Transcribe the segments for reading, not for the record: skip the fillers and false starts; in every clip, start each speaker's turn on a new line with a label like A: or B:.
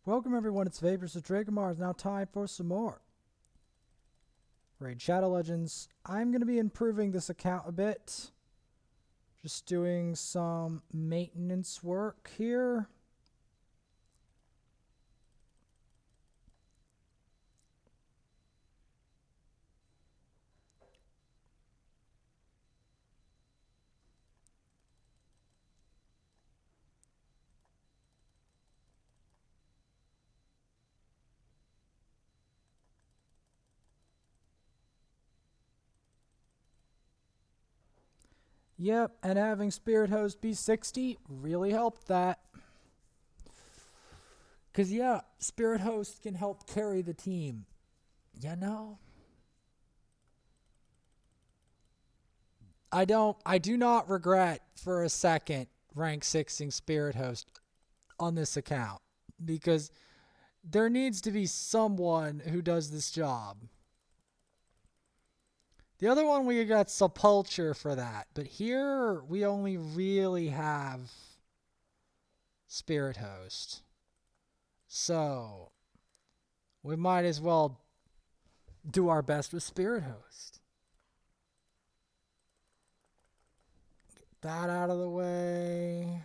A: Welcome everyone, it's Vapors of Dragomar. It's now time for some more Raid Shadow Legends. I'm going to be improving this account a bit. Just doing some maintenance work here. Yep, and having Spirit Host be 60 really helped that. Because, yeah, Spirit Host can help carry the team. You know? I do not regret for a second rank 6ing Spirit Host on this account. Because there needs to be someone who does this job. The other one we got Sepulture for that, but here we only really have Spirit Host. So we might as well do our best with Spirit Host. Get that out of the way.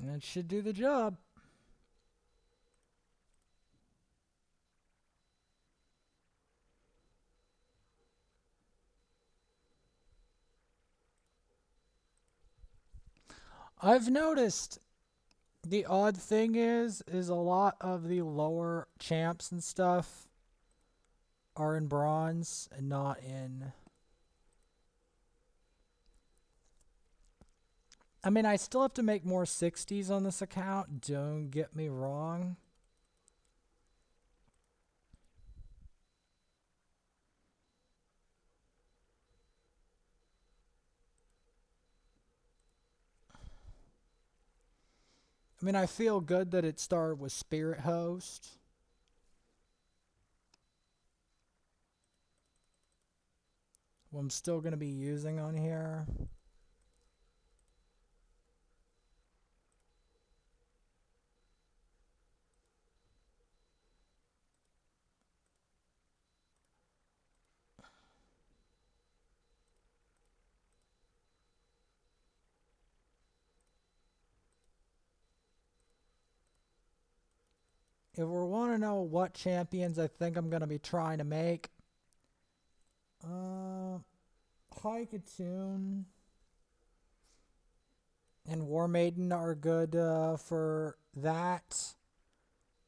A: And it should do the job. I've noticed the odd thing is a lot of the lower champs and stuff are in bronze and not in... I mean, I still have to make more 60s on this account, don't get me wrong. I mean, I feel good that it started with Spirit Host. Who I'm still going to be using on here. If we want to know what champions I think I'm going to be trying to make, Haikatoon and War Maiden are good for that,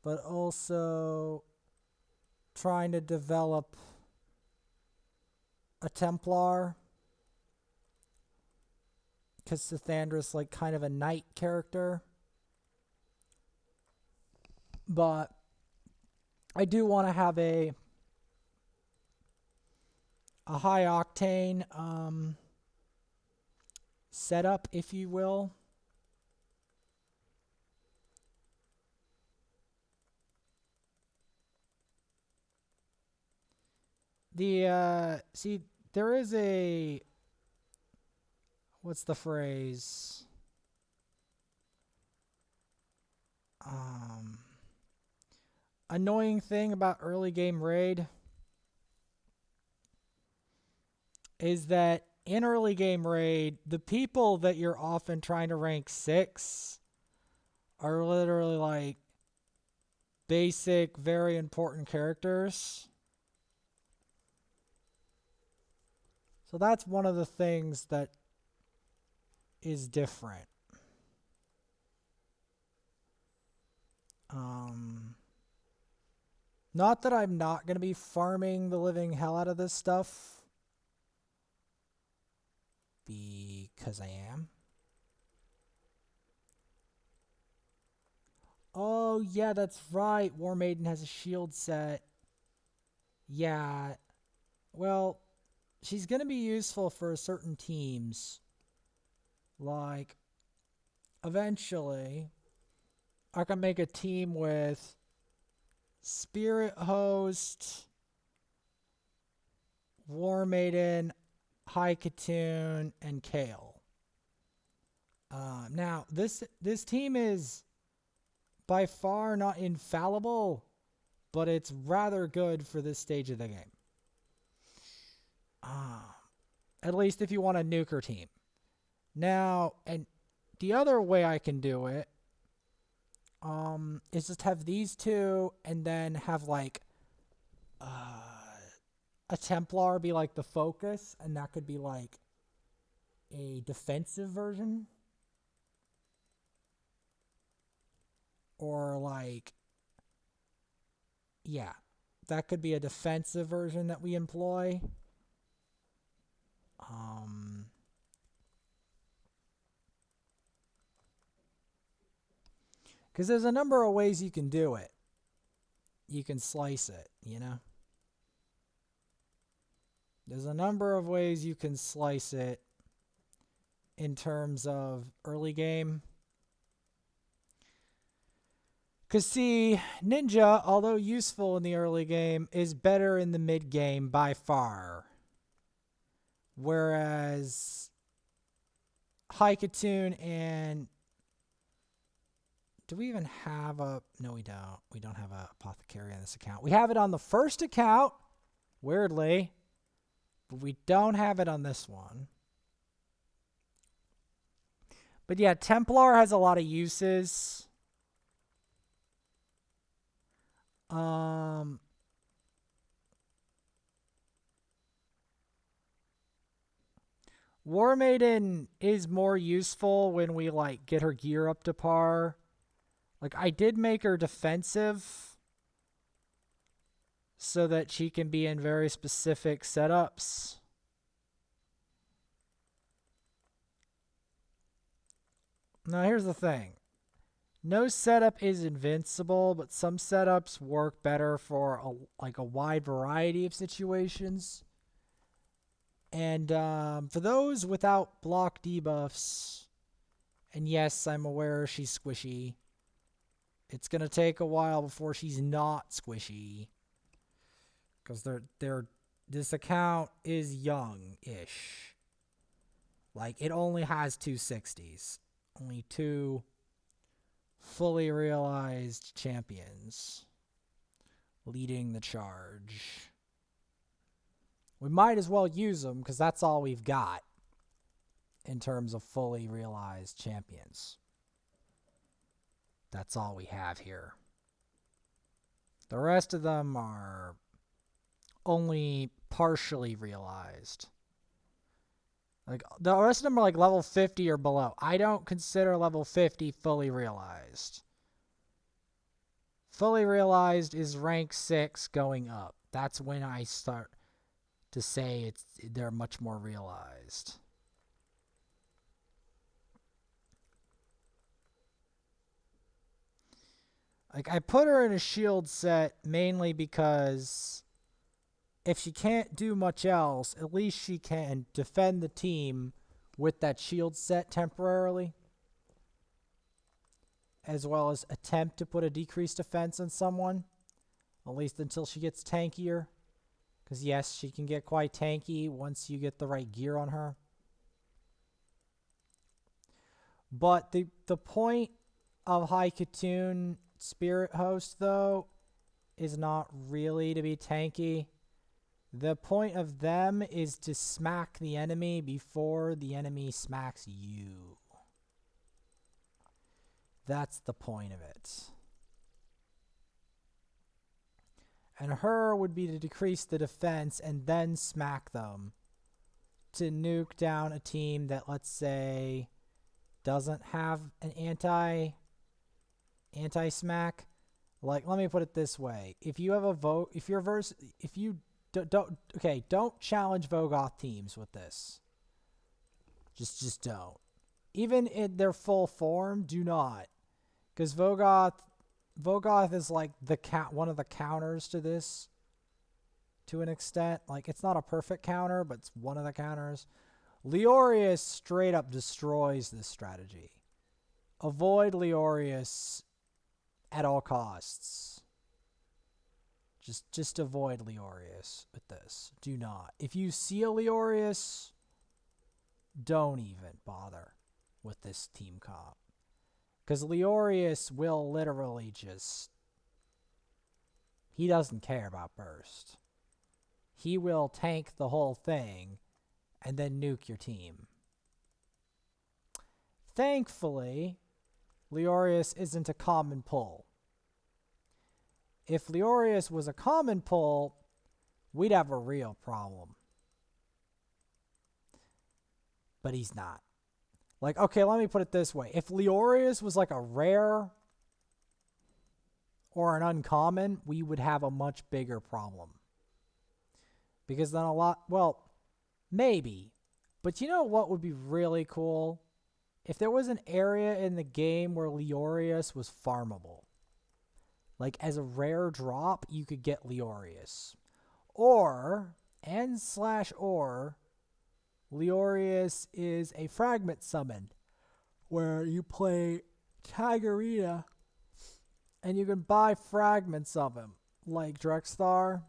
A: but also trying to develop a Templar, because Sithandra's like kind of a knight character. But I do want to have a high octane setup, if you will. See, there is a, what's the phrase? Annoying thing about early game raid is that in early game raid, the people that you're often trying to rank 6 are literally like basic, very important characters. So that's one of the things that is different. Not that I'm not going to be farming the living hell out of this stuff. Because I am. Oh, yeah, that's right. War Maiden has a shield set. Yeah. Well, she's going to be useful for certain teams. Like, eventually, I can make a team with Spirit Host, War Maiden, High Katoon, and Kale. Now, this team is by far not infallible, but it's rather good for this stage of the game. At least if you want a nuker team. Now, and the other way I can do it is just have these two and then have like a Templar be like the focus, and that could be like a defensive version. Or like, yeah, that could be a defensive version that we employ. Because there's a number of ways you can do it. You can slice it, you know? There's a number of ways you can slice it in terms of early game. Because see, Ninja, although useful in the early game, is better in the mid game by far. Whereas High Katoon and... Do we even have a... No, we don't. We don't have a Apothecary on this account. We have it on the first account, weirdly. But we don't have it on this one. But yeah, Templar has a lot of uses. War Maiden is more useful when we like get her gear up to par. Like I did make her defensive so that she can be in very specific setups. Now here's the thing. No setup is invincible, but some setups work better for a wide variety of situations. And for those without block debuffs, and yes, I'm aware she's squishy. It's going to take a while before she's not squishy. Because this account is young-ish. Like, it only has 260s. Only 2 fully realized champions leading the charge. We might as well use them because that's all we've got in terms of fully realized champions. That's all we have here. The rest of them are only partially realized. Like the rest of them are like level 50 or below. I don't consider level 50 fully realized. Fully realized is rank 6 going up. That's when I start to say they're much more realized. Like I put her in a shield set mainly because if she can't do much else, at least she can defend the team with that shield set temporarily, as well as attempt to put a decreased defense on someone, at least until she gets tankier. Because yes, she can get quite tanky once you get the right gear on her. But the point of High Katoon Spirit Host, though, is not really to be tanky. The point of them is to smack the enemy before the enemy smacks you. That's the point of it. And her would be to decrease the defense and then smack them to nuke down a team that, let's say, doesn't have an anti-smack. Like, let me put it this way. If you have a vote, if you don't challenge Vogoth teams with this. Just don't. Even in their full form, do not. Because Vogoth is like one of the counters to this to an extent. Like, it's not a perfect counter, but it's one of the counters. Leorius straight up destroys this strategy. Avoid Leorius at all costs. Just avoid Leorius with this. Do not. If you see a Leorius, don't even bother with this team comp. Because Leorius will literally just... He doesn't care about burst. He will tank the whole thing and then nuke your team. Thankfully, Leorius isn't a common pull. If Leorius was a common pull, we'd have a real problem. But he's not. Like, okay, let me put it this way. If Leorius was like a rare or an uncommon, we would have a much bigger problem. Because then well, maybe. But you know what would be really cool? If there was an area in the game where Leorius was farmable. Like, as a rare drop, you could get Leorius. Or, Leorius is a fragment summon where you play Tagarita and you can buy fragments of him, like Drexthar.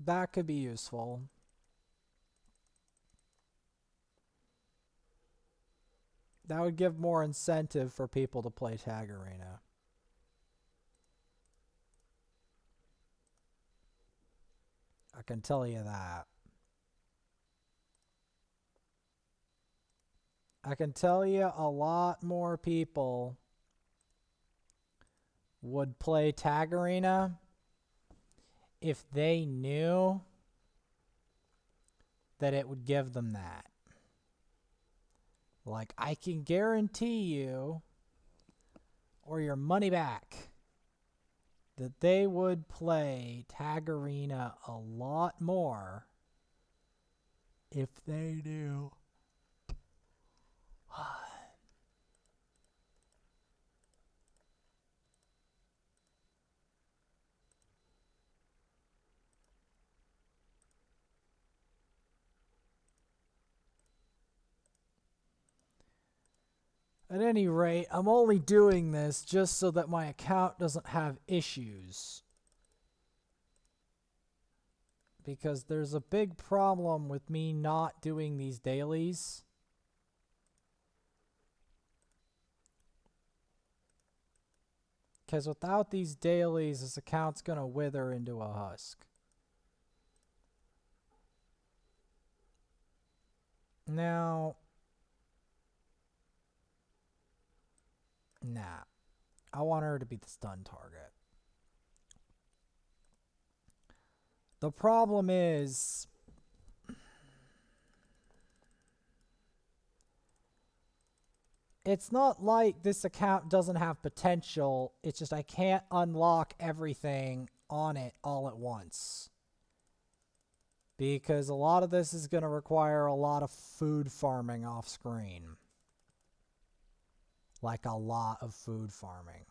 A: That could be useful. That would give more incentive for people to play Tagarita. I can tell you that. I can tell you a lot more people would play Tagarita if they knew that it would give them that. Like, I can guarantee you, or your money back, that they would play Tagarita a lot more if they knew. At any rate, I'm only doing this just so that my account doesn't have issues. Because there's a big problem with me not doing these dailies. Because without these dailies, this account's going to wither into a husk. Now... Nah. I want her to be the stun target. The problem is... It's not like this account doesn't have potential. It's just I can't unlock everything on it all at once. Because a lot of this is going to require a lot of food farming off screen. Like a lot of food farming.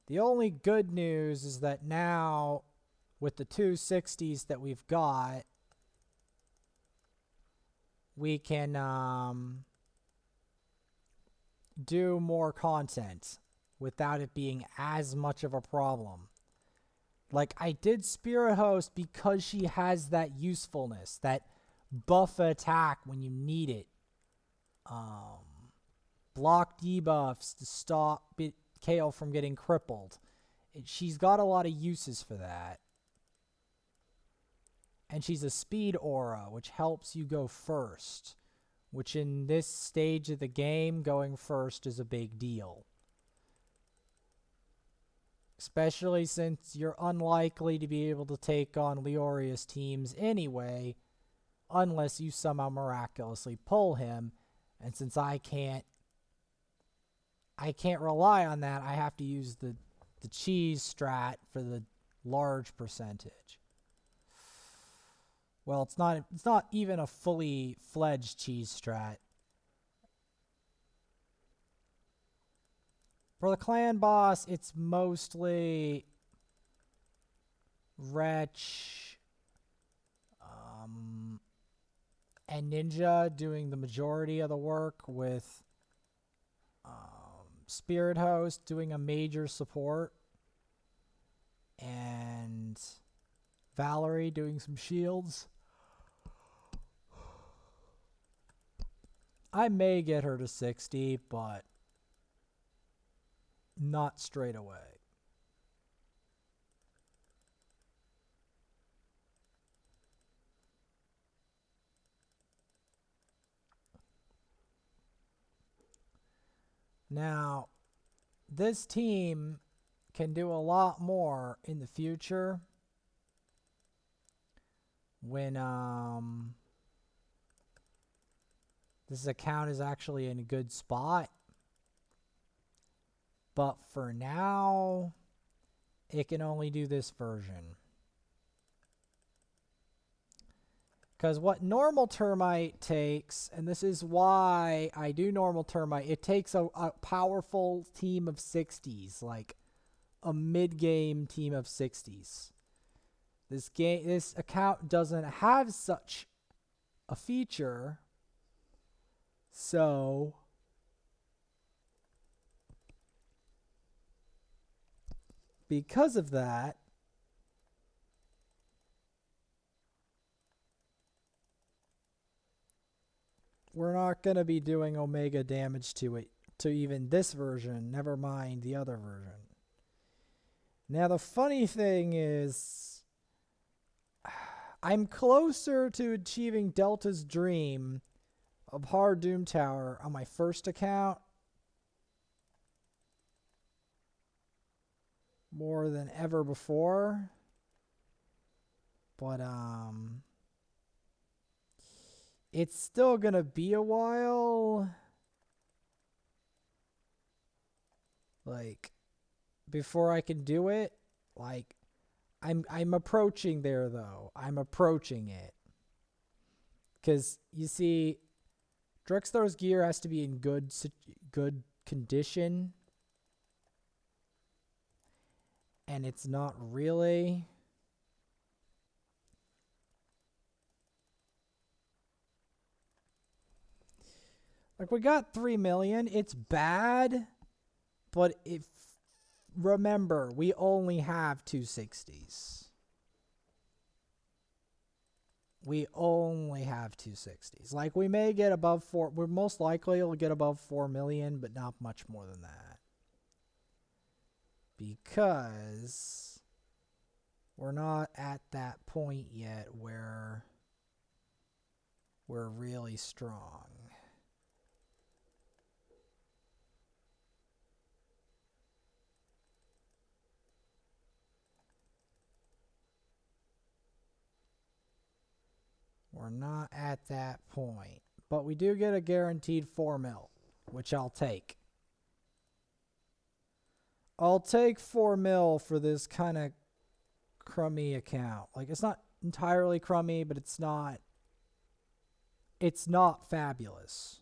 A: The only good news is that now, with the 260s that we've got, we can do more content without it being as much of a problem. Like, I did Spirit Host because she has that usefulness, that buff attack when you need it. Block debuffs to stop Kale from getting crippled. She's got a lot of uses for that. And she's a speed aura, which helps you go first. Which in this stage of the game, going first is a big deal. Especially since you're unlikely to be able to take on Leorius teams anyway, unless you somehow miraculously pull him. And since I can't I can't rely on that. I have to use the cheese strat for the large percentage. Well, it's not even a fully fledged cheese strat. For the clan boss, it's mostly Wretch and Ninja doing the majority of the work, with Spirit Host doing a major support, and Valerie doing some shields. I may get her to 60, but not straight away. Now, this team can do a lot more in the future when this account is actually in a good spot. But for now, it can only do this version. Because what normal termite takes, and this is why I do normal termite, it takes a powerful team of 60s, like a mid-game team of 60s. This account doesn't have such a feature, so because of that, we're not going to be doing Omega damage to it, to even this version, never mind the other version. Now, the funny thing is, I'm closer to achieving Delta's dream of Hard Doom Tower on my first account more than ever before. But, it's still gonna be a while, like, before I can do it. Like, I'm approaching there, though. I'm approaching it. Because, you see, Drexler's gear has to be in good condition. And it's not really. Like, we got 3 million. It's bad. But if remember, we only have 260s. We only have 260s. Like, we may get above 4. We're most likely will get above 4 million, but not much more than that. Because we're not at that point yet where we're really strong. We're not at that point. But we do get a guaranteed 4 mil, which I'll take. I'll take 4 mil for this kind of crummy account. Like, it's not entirely crummy, but it's not fabulous.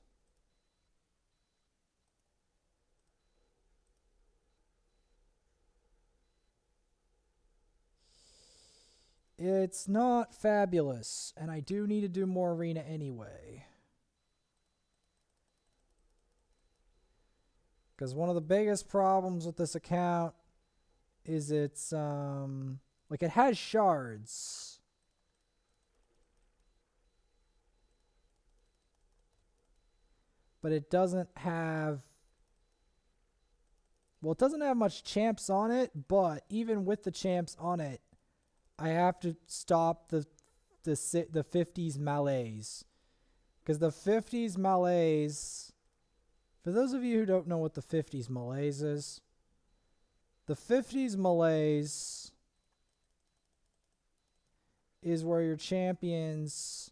A: It's not fabulous, and I do need to do more arena anyway. Because one of the biggest problems with this account is it's, like, it has shards. But it doesn't have, well, it doesn't have much champs on it, but even with the champs on it, I have to stop the 50s melees. Because the 50s melees, for those of you who don't know what the 50s melees is, the 50s melees is where your champions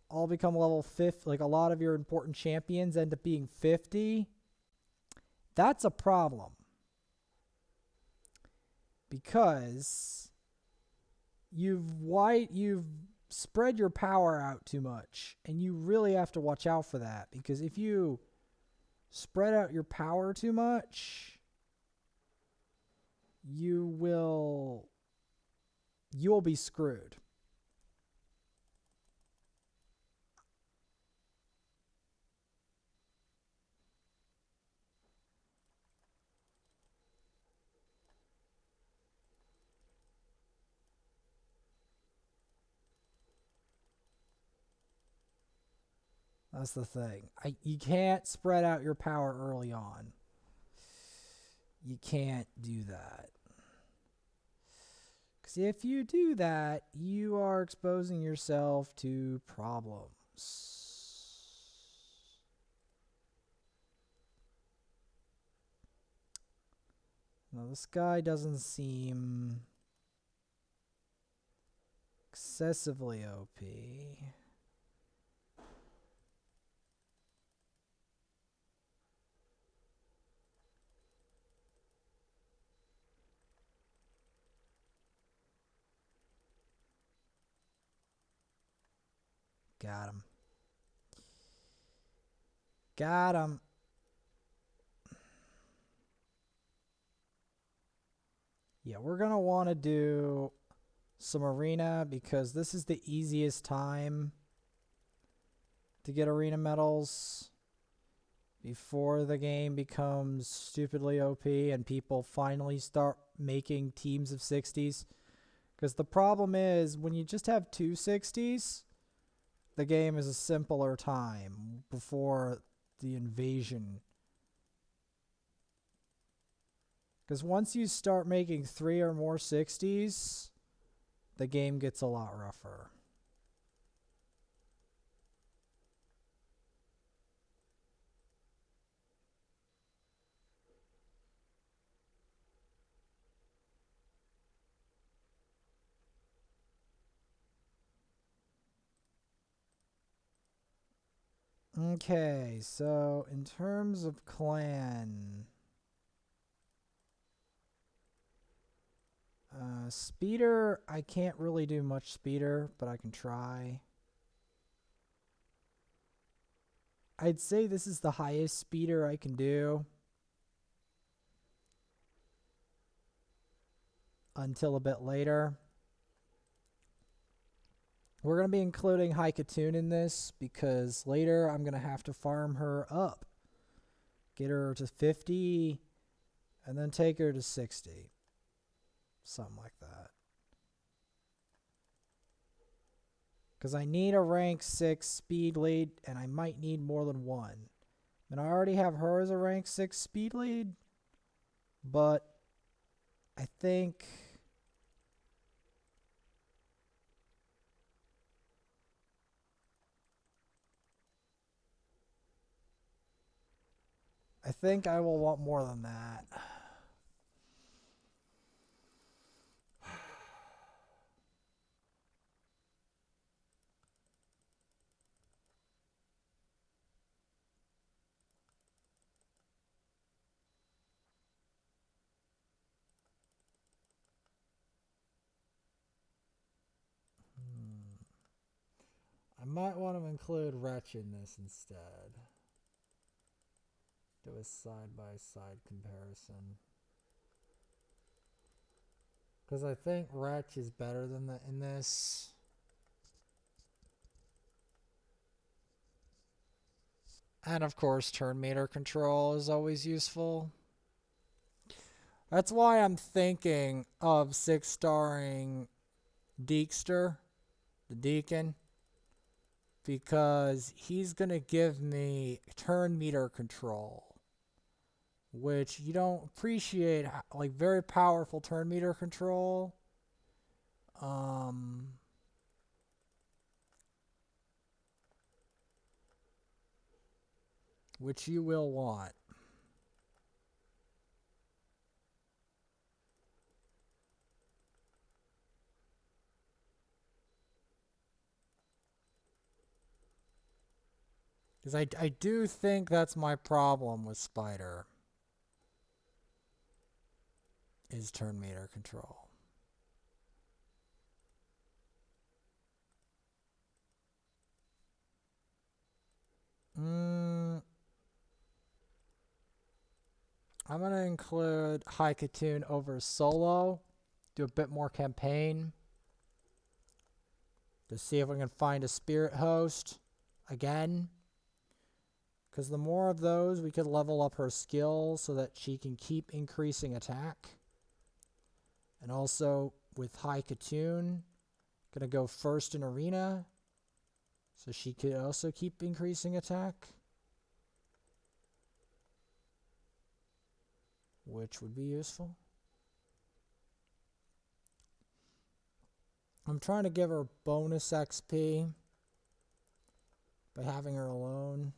A: all become level 50. Like, a lot of your important champions end up being 50. That's a problem. Because you've spread your power out too much, and you really have to watch out for that, because if you spread out your power too much, you'll be screwed. That's the thing. You can't spread out your power early on. You can't do that. Because if you do that, you are exposing yourself to problems. Now, this guy doesn't seem excessively OP. Got him. Got him. Yeah, we're going to want to do some arena, because this is the easiest time to get arena medals before the game becomes stupidly OP and people finally start making teams of 60s. Because the problem is, when you just have two 60s, the game is a simpler time before the invasion. Because once you start making 3 or more 60s, the game gets a lot rougher. Okay, so in terms of clan, speeder, I can't really do much speeder, but I can try. I'd say this is the highest speeder I can do until a bit later. We're going to be including Haikatoon in this because later I'm going to have to farm her up. Get her to 50 and then take her to 60. Something like that. Because I need a rank 6 speed lead, and I might need more than one. And I already have her as a rank 6 speed lead, but I think I will want more than that. I might want to include Wretch in this instead. Do a side-by-side comparison. Because I think Wretch is better than in this. And of course, turn meter control is always useful. That's why I'm thinking of 6-starring Deekster, the Deacon, because he's going to give me turn meter control, which you don't appreciate, like very powerful turn meter control. Which you will want. Because I do think that's my problem with Spider. is turn meter control. I'm going to include Haikatune over solo. Do a bit more campaign. To see if we can find a spirit host again. Because the more of those, we could level up her skills so that she can keep increasing attack. And also with Haikatune, gonna go first in arena. So she could also keep increasing attack. Which would be useful. I'm trying to give her bonus XP by having her alone.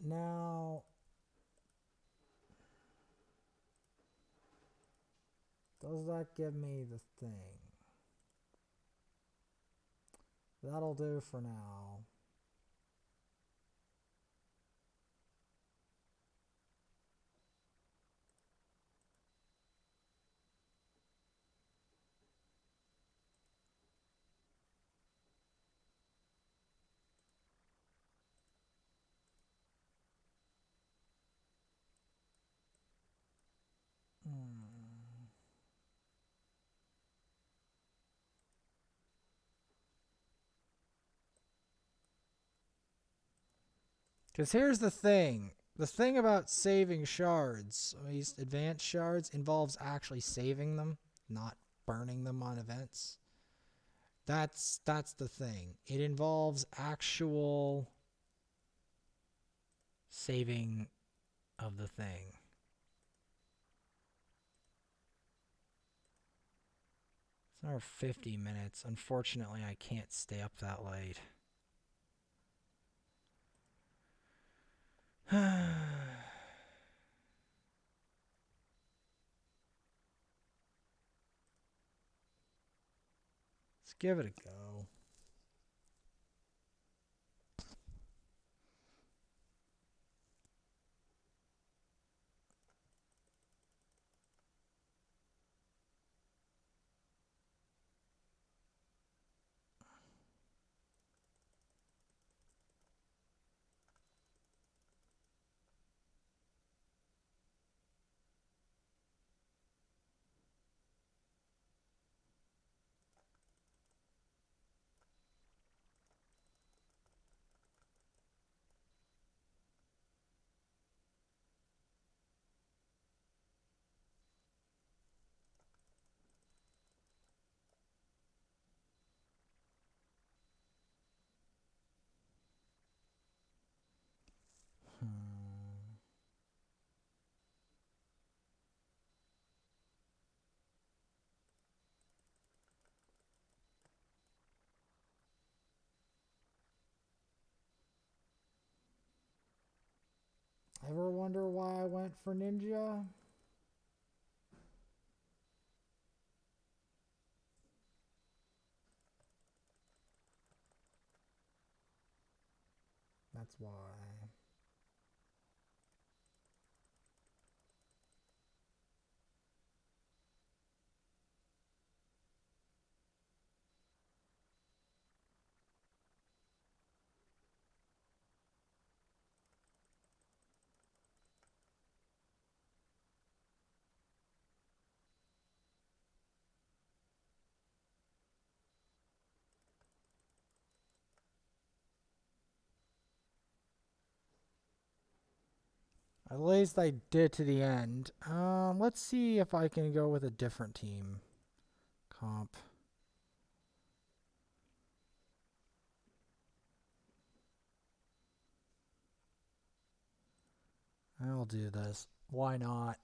A: Now, does that give me the thing? That'll do for now. Because here's the thing. The thing about saving shards, at least advanced shards, involves actually saving them, not burning them on events. That's the thing. It involves actual saving of the thing. It's another 50 minutes. Unfortunately, I can't stay up that late. Let's give it a go. Ever wonder why I went for ninja? That's why. At least I did to the end. Let's see if I can go with a different team. Comp. I'll do this. Why not?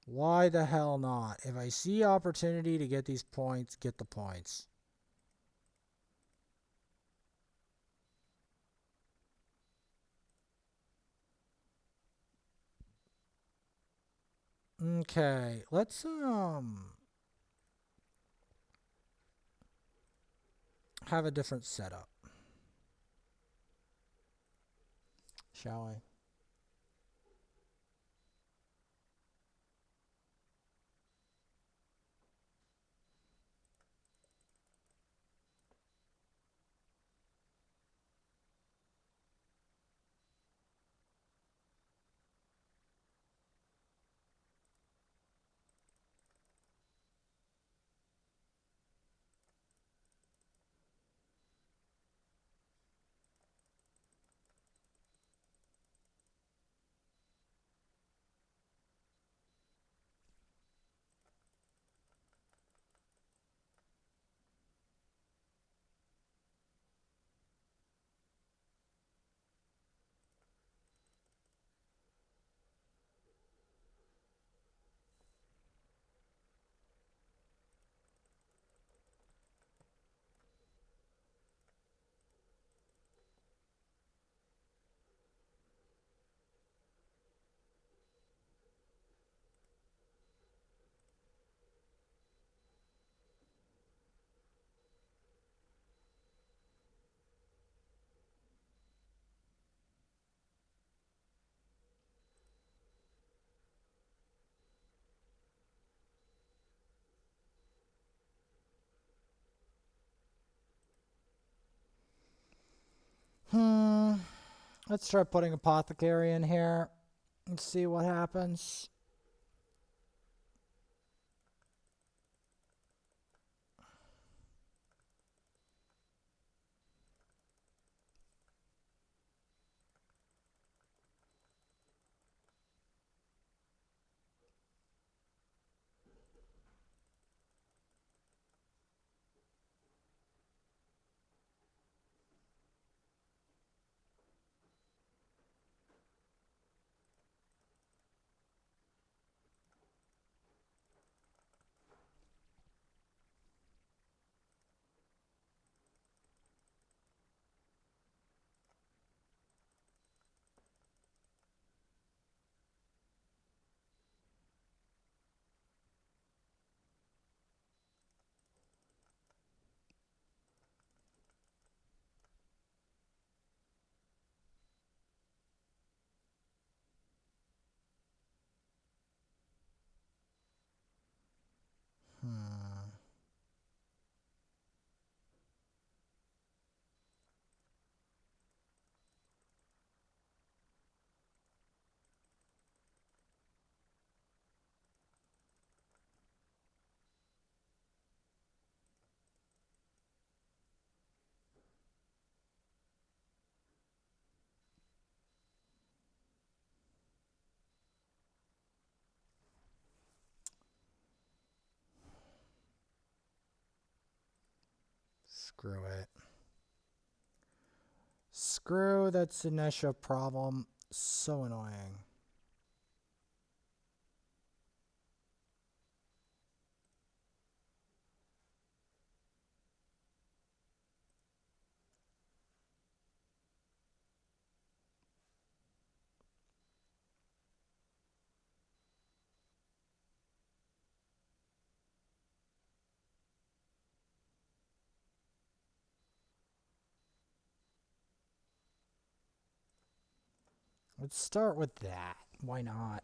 A: Why the hell not? If I see opportunity to get these points, get the points. Okay, let's have a different setup, shall we? Hmm. Let's try putting apothecary in here and see what happens. Hmm. Screw it. Screw that Sinesha problem. So annoying. Let's start with that. Why not?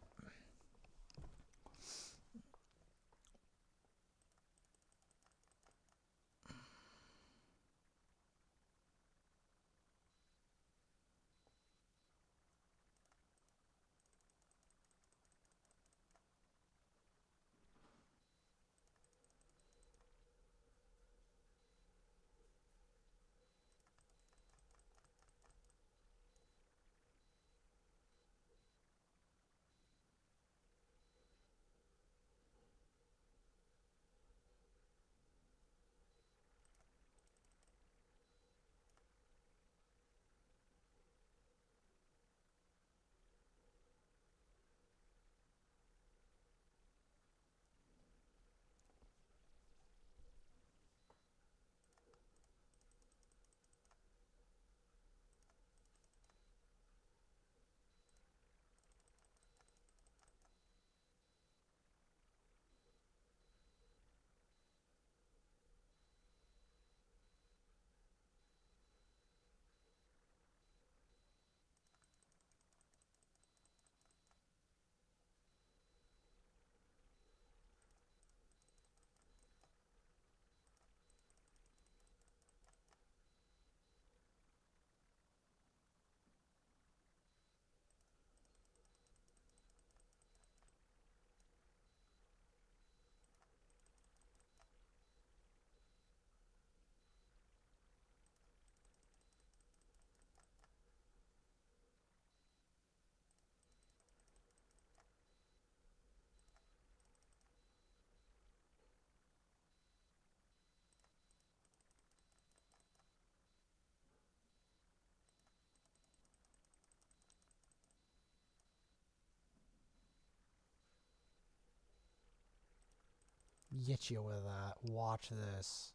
A: get you with that. Watch this.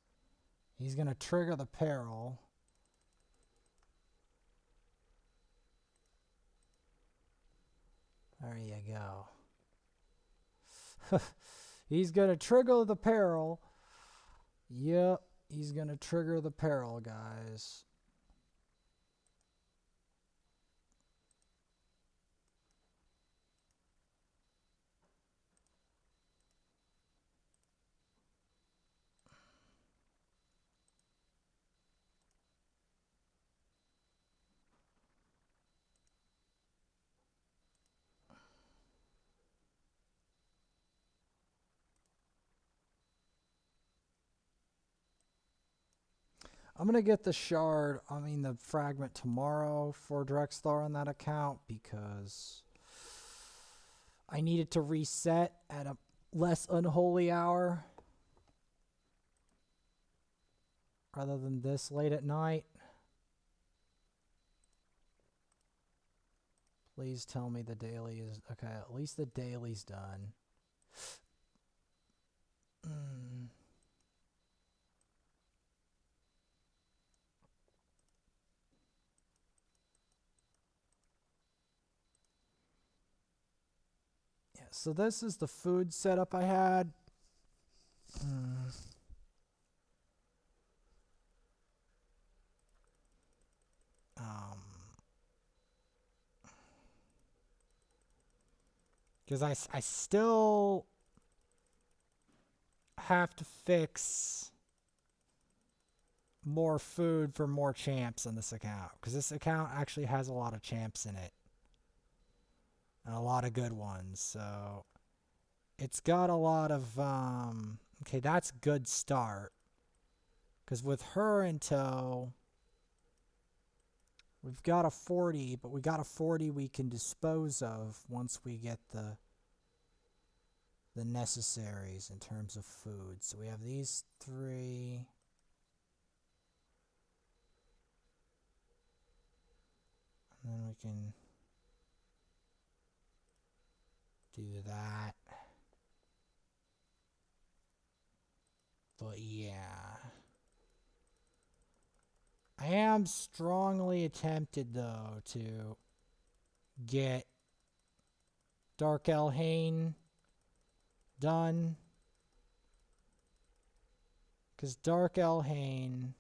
A: He's going to trigger the peril. There you go. He's going to trigger the peril. Yep, he's going to trigger the peril, guys. I'm going to get the the fragment tomorrow for Drexthar on that account because I need it to reset at a less unholy hour rather than this late at night. Please tell me the daily is... Okay, at least the daily's done. So this is the food setup I had. Because I still have to fix more food for more champs in this account. Because this account actually has a lot of champs in it. And a lot of good ones, so it's got a lot of okay, that's a good start, because with her in tow we've got a 40, but we got a 40 we can dispose of once we get the necessaries in terms of food. So we have these 3. And then we can do that. But yeah. I am strongly tempted though to get Dark Elhane done. Because Dark Elhane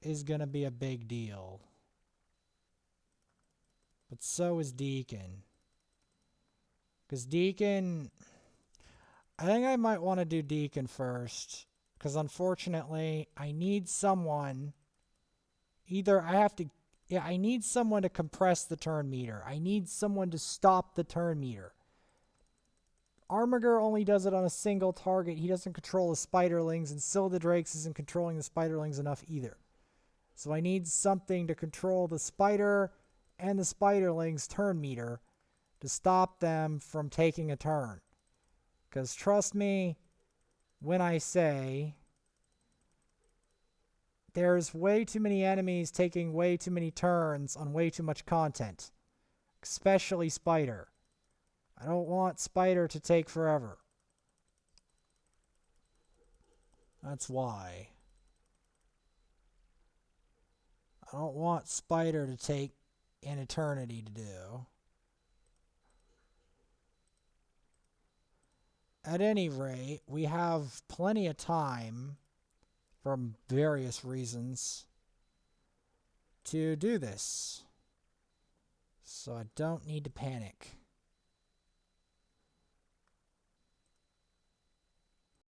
A: is going to be a big deal. But so is Deacon. Because Deacon... I think I might want to do Deacon first. Because unfortunately, I need someone... Either I have to... Yeah, I need someone to compress the turn meter. I need someone to stop the turn meter. Armiger only does it on a single target. He doesn't control the spiderlings, and Scylla Drakes isn't controlling the spiderlings enough either. So I need something to control the spider and the spiderlings' turn meter to stop them from taking a turn. Because trust me when I say there's way too many enemies taking way too many turns on way too much content. Especially Spider. I don't want Spider to take forever. That's why. I don't want Spider to take an eternity to do. At any rate, we have plenty of time, from various reasons, to do this. So I don't need to panic.